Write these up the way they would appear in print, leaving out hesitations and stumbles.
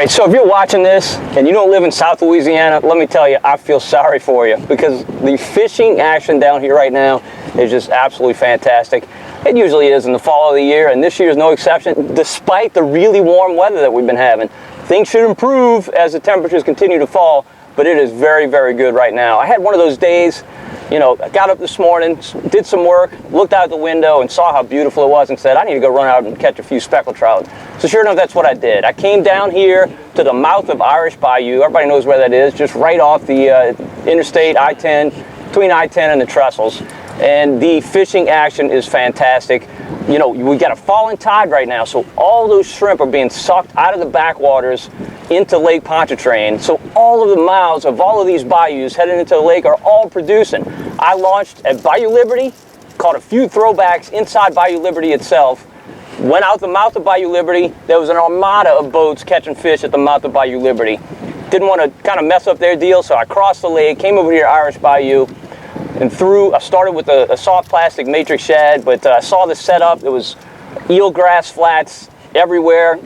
right, so if you're watching this and you don't live in South Louisiana, let me tell you, I feel sorry for you, because the fishing action down here right now is just absolutely fantastic. It usually is in the fall of the year, and this year is no exception, despite the really warm weather that we've been having. Things should improve as the temperatures continue to fall, but it is very, very good right now. I had one of those days, you know, I got up this morning, did some work, looked out the window and saw how beautiful it was and said, I need to go run out and catch a few speckled trout. So sure enough, that's what I did. I came down here to the mouth of Irish Bayou. Everybody knows where that is, just right off the interstate I-10, between I-10 and the trestles. And the fishing action is fantastic. You know, we got a falling tide right now, so all those shrimp are being sucked out of the backwaters into Lake Pontchartrain. So all of the mouths of all of these bayous heading into the lake are all producing. I launched at Bayou Liberty, caught a few throwbacks inside Bayou Liberty itself, went out the mouth of Bayou Liberty. There was an armada of boats catching fish at the mouth of Bayou Liberty. Didn't want to kind of mess up their deal, so I crossed the lake, came over here to Irish Bayou, and I started with a soft plastic matrix shad, but I saw the setup. There was eelgrass flats everywhere,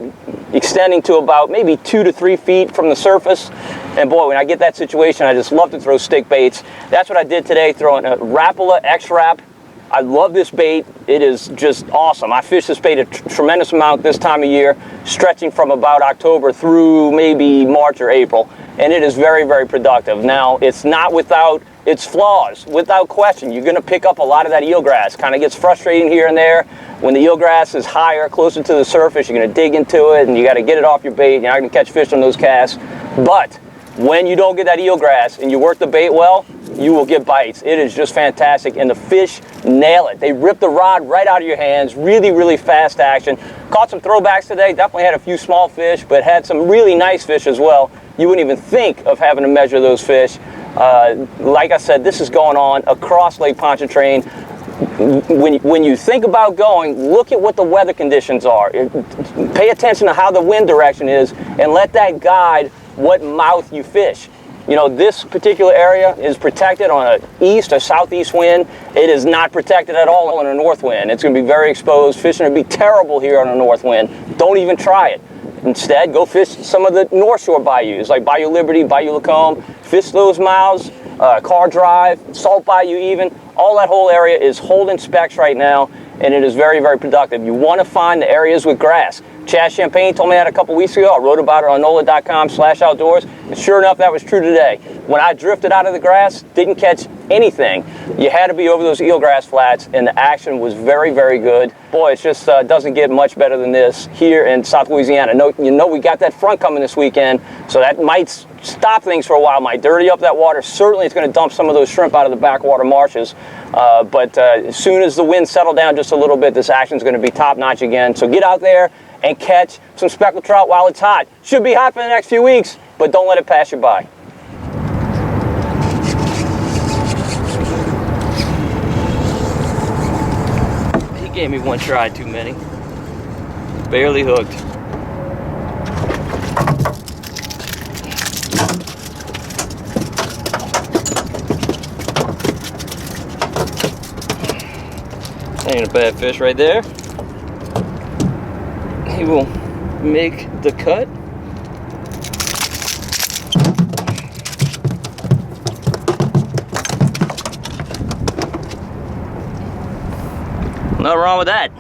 extending to about maybe 2 to 3 feet from the surface. And boy, when I get that situation, I just love to throw stick baits. That's what I did today, throwing a Rapala X-Wrap. I love this bait. It is just awesome. I fish this bait a tremendous amount this time of year, stretching from about October through maybe March or April. And it is very, very productive. Now, it's not without its flaws, without question. You're going to pick up a lot of that eelgrass. Kind of gets frustrating here and there. When the eelgrass is higher, closer to the surface, you're going to dig into it, and you got to get it off your bait. You're not going to catch fish on those casts. But when you don't get that eelgrass and you work the bait well, you will get bites. It is just fantastic, and the fish nail it. They rip the rod right out of your hands. Really, really fast action. Caught some throwbacks today. Definitely had a few small fish, but had some really nice fish as well. You wouldn't even think of having to measure those fish. Like I said, this is going on across Lake Pontchartrain. When you think about going, look at what the weather conditions are. Pay attention to how the wind direction is, and let that guide what mouth you fish. You know, this particular area is protected on an east or southeast wind. It is not protected at all on a north wind. It's going to be very exposed. Fishing would be terrible here on a north wind. Don't even try it. Instead, go fish some of the North Shore bayous, like Bayou Liberty, Bayou Lacombe. Fish those mouths, Car Drive, Salt Bayou even. All that whole area is holding specs right now, and it is very, very productive. You want to find the areas with grass. Chaz Champagne told me that a couple weeks ago. I wrote about it on NOLA.com/outdoors, and sure enough, that was true today. When I drifted out of the grass, didn't catch anything. You had to be over those eelgrass flats, and the action was very, very good. Boy, it just doesn't get much better than this here in South Louisiana. You know we got that front coming this weekend, so that might stop things for a while, might dirty up that water. Certainly it's going to dump some of those shrimp out of the backwater marshes. But as soon as the winds settle down just a little bit, this action is going to be top-notch again. So get out there and catch some speckled trout while it's hot. Should be hot for the next few weeks, but don't let it pass you by. He gave me one try too many. Barely hooked. Ain't a bad fish right there. He will make the cut. Nothing wrong with that.